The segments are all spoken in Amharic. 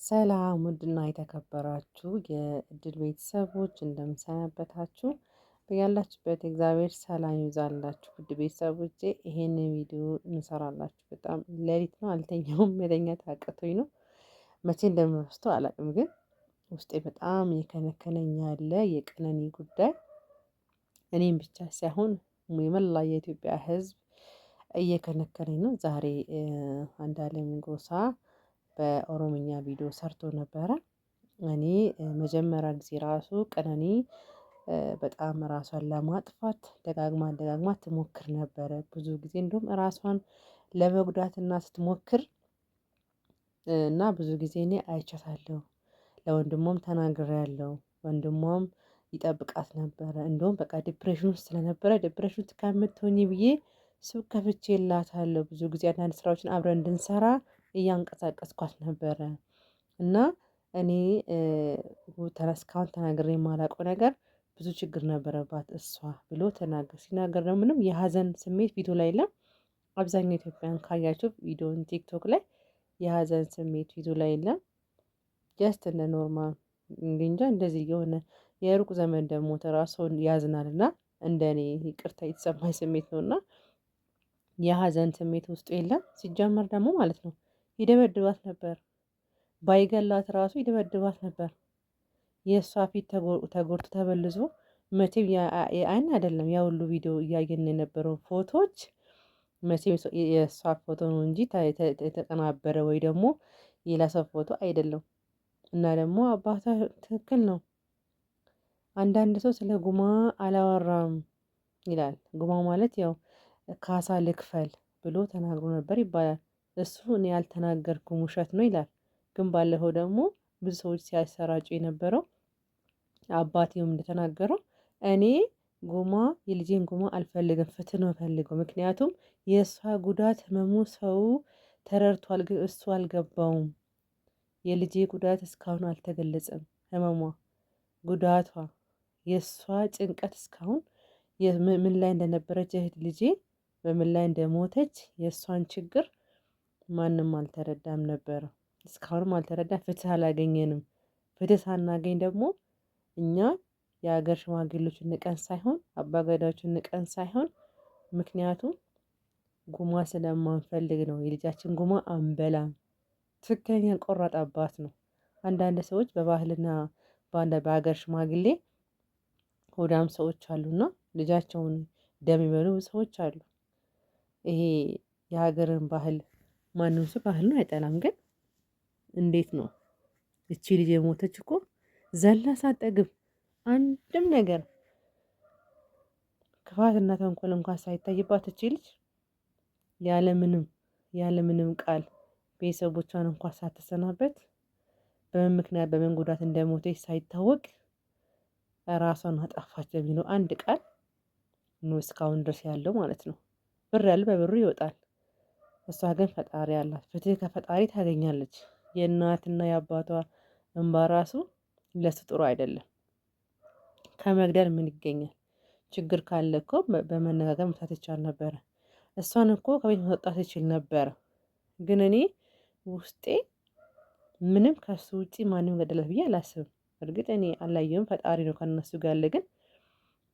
ሰላም ውድና የተከበራችሁ የእድል ቤተሰቦች እንደምሰነበታችሁ በያላችሁበት እግዚአብሔር ሰላም ይብዛላችሁ። ውድ ቤተሰቦቼ ይሄንን ቪዲዮ እንሰራላችሁ በጣም ሌሊት ነው አልተኛውም መተኛት አቅቶኝ ነው። መቼ እንደምወስደው አላውቅም፣ ግን ውስጤ በጣም የከነከነኝ ያለ የቀነኒ ጉዳይ እኔም ብቻ ሳይሆን የመላ የኢትዮጵያ ሕዝብ እየከነከነኝ ነው። ዛሬ አንዱዓለም ጎሳ በኦሮምኛ ቪዲዮ ሰርቶ ነበረ። እኔ መጀመሪያ ጊዜ ራሱ ቀነኒ በጣም ራሷን ለማጥፋት ደጋግማ ትሞክር ነበረ። ብዙ ጊዜ እንደውም ራሷን ለመጉዳትና ስትሞክር እና ብዙ ጊዜ እኔ አይቻታለሁ። ለወንድሟም ተናግሬያለሁ። ወንድሟም ይጠብቃት ነበረ። እንደውም በቃ ዲፕሬሽን ውስጥ ስለነበረ ዲፕሬሽን ውስጥ ከምትሆኚ ብዬ ሱቅ ከፍቼላታለሁ። ብዙ ጊዜ አንዳንድ ስራዎችን አብረን እንድንሰራ እያንቀሳቀስኳት ነበረ። እና እኔ እስካሁን ተናግሬ የማላውቀው ነገር ብዙ ችግር ነበረባት እሷ ብሎ ሲናገር ነው። ምንም የሀዘን ስሜት ፊቱ ላይ የለም። አብዛኛው ኢትዮጵያን ካያችሁ ቪዲዮን ቲክቶክ ላይ የሀዘን ስሜት ፊቱ ላይ የለም። ጀስት እንደ ኖርማል እንጃ እንደዚህ የሆነ የሩቅ ዘመን እንደሞተ ራሱ ያዝናልና እንደ እኔ ይቅርታ የተሰማኝ ስሜት ነውና የሀዘን ስሜት ውስጡ የለም። ሲጀመር ደግሞ ማለት ነው ይደበድባት ነበር። ባይገላት ራሱ ይደበድባት ነበር። የእሷ ፊት ተጎድቶ ተበልዞ መቼም የአይን አይደለም ያ ሁሉ ቪዲዮ እያየን የነበረው ፎቶዎች መቼም የእሷ ፎቶ ነው እንጂ የተቀናበረ ወይ ደግሞ ሌላ ሰው ፎቶ አይደለም። እና ደግሞ አባቷ ትክክል ነው። አንዳንድ ሰው ስለ ጉማ አላወራም ይላል። ጉማ ማለት ያው ካሳ ልክፈል ብሎ ተናግሮ ነበር ይባላል። እሱ እኔ ያልተናገርኩም ውሸት ነው ይላል። ግን ባለፈው ደግሞ ብዙ ሰዎች ሲያሰራጩ የነበረው አባቴውም እንደተናገረው እኔ ጉማ የልጄን ጉማ አልፈልግም፣ ፍትህ ነው የምፈልገው። ምክንያቱም የእሷ ጉዳት ህመሙ ሰው ተረድቷል፣ ግን እሱ አልገባውም። የልጄ ጉዳት እስካሁን አልተገለጸም። ህመሟ፣ ጉዳቷ፣ የእሷ ጭንቀት እስካሁን ምን ላይ እንደነበረች እህት ልጄ በምን ላይ እንደሞተች የእሷን ችግር ማንም አልተረዳም ነበረ። እስካሁንም አልተረዳም። ፍትህ አላገኘንም። ፍትህ ሳናገኝ ደግሞ እኛ የሀገር ሽማግሌዎችን ንቀን ሳይሆን አባገዳዎችን ንቀን ሳይሆን ምክንያቱም ጉማ ስለማንፈልግ ነው። የልጃችን ጉማ አንበላም። ትክክለኛ ቆራጥ አባት ነው። አንዳንድ ሰዎች በባህልና በሀገር ሽማግሌ ሆዳም ሰዎች አሉና ልጃቸውን ደም የሚበሉ ሰዎች አሉ። ይሄ የሀገርን ባህል ማንም ሰው ባህሉን አይጠላም። ግን እንዴት ነው እቺ ልጅ የሞተች እኮ ዘላ ሳትጠግብ አንድም ነገር ክፋትና ተንኮል እንኳን ሳይታይባት እቺ ልጅ ያለምንም ቃል ቤተሰቦቿን እንኳን ሳትሰናበት በምን ምክንያት በምን ጉዳት እንደሞተች ሳይታወቅ ራሷን አጠፋች የሚለው አንድ ቃል ነው እስካሁን ድረስ ያለው ማለት ነው። ብር ያለ በብሩ ይወጣል። እሷ ግን ፈጣሪ አላት። ፍትህ ከፈጣሪ ታገኛለች። የእናትና የአባቷ እንባ ራሱ ለሱ ጥሩ አይደለም። ከመግደል ምን ይገኛል? ችግር ካለ እኮ በመነጋገር መፍታት ይቻል ነበረ። እሷን እኮ ከቤት ማስወጣት ይችል ነበረ። ግን እኔ ውስጤ ምንም ከሱ ውጪ ማንም ገደላት ብዬ አላስብም። እርግጥ እኔ አላየሁም፣ ፈጣሪ ነው ከእነሱ ጋር ያለ። ግን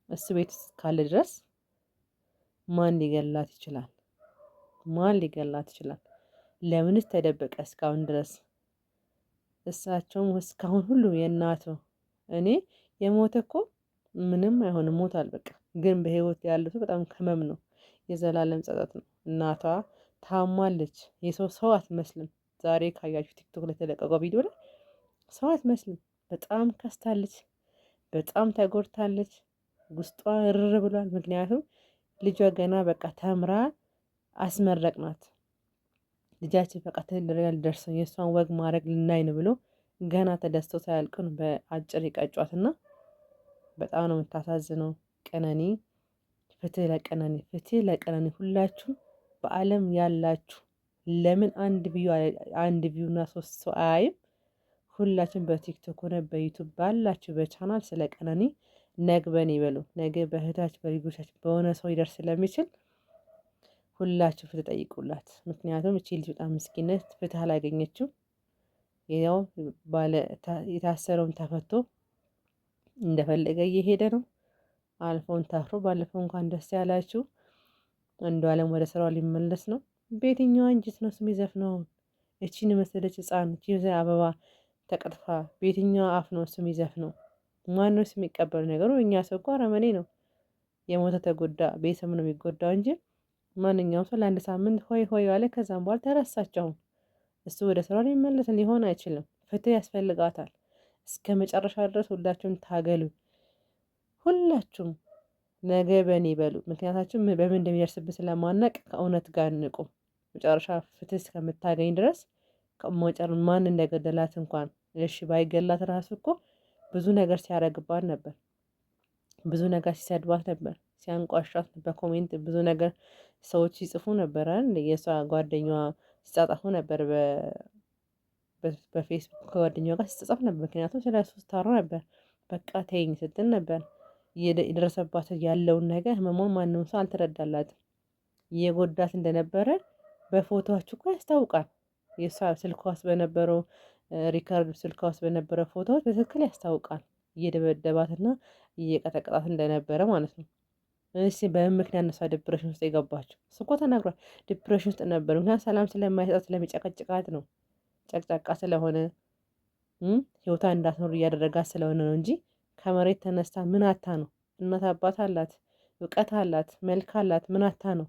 እሱ ቤት ካለ ድረስ ማን ሊገላት ይችላል? ማን ሊገላት ይችላል? ለምንስ ተደበቀ እስካሁን ድረስ? እሳቸውም እስካሁን ሁሉ የእናቱ እኔ የሞተ እኮ ምንም አይሆንም፣ ሞታል በቃ። ግን በህይወት ያሉት በጣም ህመም ነው፣ የዘላለም ጸጸት ነው። እናቷ ታማለች። የሰው ሰው አትመስልም። ዛሬ ካያችሁ ቲክቶክ ላይ የተለቀቀው ቪዲዮ ላይ ሰው አትመስልም። በጣም ከስታለች፣ በጣም ተጎድታለች። ውስጧ እርር ብሏል። ምክንያቱም ልጇ ገና በቃ ተምራ አስመረቅናት። ልጃችን በቃ ትልቅ ደረጃ ልደርስ ነው፣ የእሷን ወግ ማድረግ ልናይ ነው ብሎ ገና ተደስተው ሳያልቁ ነው በአጭር የቀጯትና በጣም ነው የምታሳዝነው። ቀነኒ ፍትህ ለቀነኒ፣ ፍትህ ለቀነኒ። ሁላችሁም በዓለም ያላችሁ ለምን አንድ ቪው እና 3 ሰው አያይም? ሁላችን በቲክቶክ ሆነ በዩቱብ ባላችሁ በቻናል ስለ ቀነኒ ነግበን ይበሉ። ነገ በእህታችሁ በልጆቻችሁ በሆነ ሰው ይደርስ ስለሚችል ሁላችሁ ፍትህ ጠይቁላት። ምክንያቱም እቺ ልጅ በጣም ምስኪን ነች፣ ፍትህ አላገኘችው። ያው የታሰረውም ተፈቶ እንደፈለገ እየሄደ ነው። አልፎን ተርፎ ባለፈው እንኳን ደስ ያላችሁ አንዷለም ወደ ስራው ሊመለስ ነው። በየትኛዋ እንጀት ነው ስም ይዘፍነው? እቺን የመሰለች ህፃን አበባ ተቀጥፋ በየትኛው አፍ ነው ስም ይዘፍነው? ማነው ስም የሚቀበል ነገሩ? እኛ ሰው እኮ አረመኔ ነው። የሞተ ተጎዳ ቤተሰብ ነው የሚጎዳው እንጂ ማንኛውም ሰው ለአንድ ሳምንት ሆይ ሆይ ዋለ። ከዛም በኋላ ተረሳቸውም። እሱ ወደ ስራው ሊመለስ ሊሆን አይችልም። ፍትህ ያስፈልጋታል። እስከ መጨረሻ ድረስ ሁላችሁም ታገሉ። ሁላችሁም ነገ በእኔ በሉ። ምክንያታችን በምን እንደሚደርስብን ስለማናቅ ከእውነት ጋር እንቁም። መጨረሻ ፍትህ እስከምታገኝ ድረስ ማን እንደገደላት እንኳን እሺ ባይገላት ራሱ እኮ ብዙ ነገር ሲያደርግባት ነበር። ብዙ ነገር ሲሰድባት ነበር፣ ሲያንቋሻት በኮሜንት ብዙ ነገር ሰዎች ሲጽፉ ነበር አይደል? የሷ ጓደኛዋ ሲጻጻፉ ነበር በፌስቡክ ከጓደኛዋ ጋር ሲጻጻፍ ነበር። ምክንያቱም ስለ እሱ ስታወራ ነበር። በቃ ተይኝ ስትል ነበር። የደረሰባት ያለውን ነገር ህመሟን ማንም ሰው አልተረዳላትም። የጎዳት እንደነበረ በፎቶዎቹ እኮ ያስታውቃል። የእሷ ስልኳ ውስጥ በነበረው ሪካርድ ስልኳ ውስጥ በነበረው ፎቶዎች በትክክል ያስታውቃል። እየደበደባትና እየቀጠቀጣት እንደነበረ ማለት ነው። እሺ በምን ምክንያት እነሷ ዲፕሬሽን ውስጥ የገባችው? እሱ እኮ ተናግሯል። ዲፕሬሽን ውስጥ ነበር። ምክንያቱም ሰላም ስለማይሰጣት ስለሚጨቀጭቃት ነው። ጨቅጫቃ ስለሆነ ህይወቷን እንዳትኖር እያደረጋት ስለሆነ ነው እንጂ ከመሬት ተነስታ ምን አታ ነው? እናት አባት አላት፣ እውቀት አላት፣ መልክ አላት። ምን አታ ነው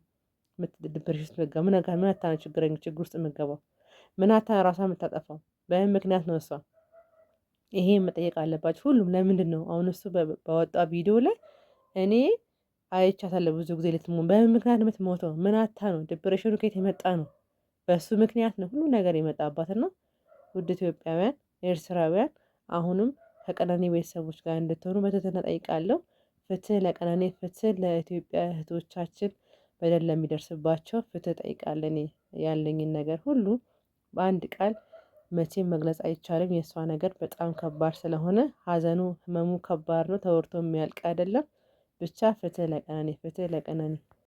ዲፕሬሽን ውስጥ የምትገባው? ምን አታ ነው ችግር ውስጥ የምትገባው? ምን አታ ራሷን የምታጠፋው? በምን ምክንያት ነው እሷ? ይሄ መጠየቅ አለባችሁ ሁሉም። ለምንድን ነው አሁን እሱ ባወጣው ቪዲዮ ላይ እኔ አይቻታለሁ ብዙ ጊዜ ልትሞት። በምን ምክንያት ነው የምትሞተው? ምን አታ ነው? ዲፕሬሽኑ ከየት የመጣ ነው? በሱ ምክንያት ነው ሁሉ ነገር የመጣባትና ውድ ኢትዮጵያውያን ኤርትራውያን አሁንም ከቀነኒ ቤተሰቦች ጋር እንድትሆኑ በትህትና እጠይቃለሁ። ፍትህ ለቀነኒ፣ ፍትህ ለኢትዮጵያ እህቶቻችን በደል ለሚደርስባቸው ፍትህ እጠይቃለሁ። እኔ ያለኝን ነገር ሁሉ በአንድ ቃል መቼም መግለጽ አይቻልም። የእሷ ነገር በጣም ከባድ ስለሆነ ሀዘኑ ህመሙ ከባድ ነው። ተወርቶ የሚያልቅ አይደለም። ብቻ ፍትህ ለቀነኒ፣ ፍትህ ለቀነኒ።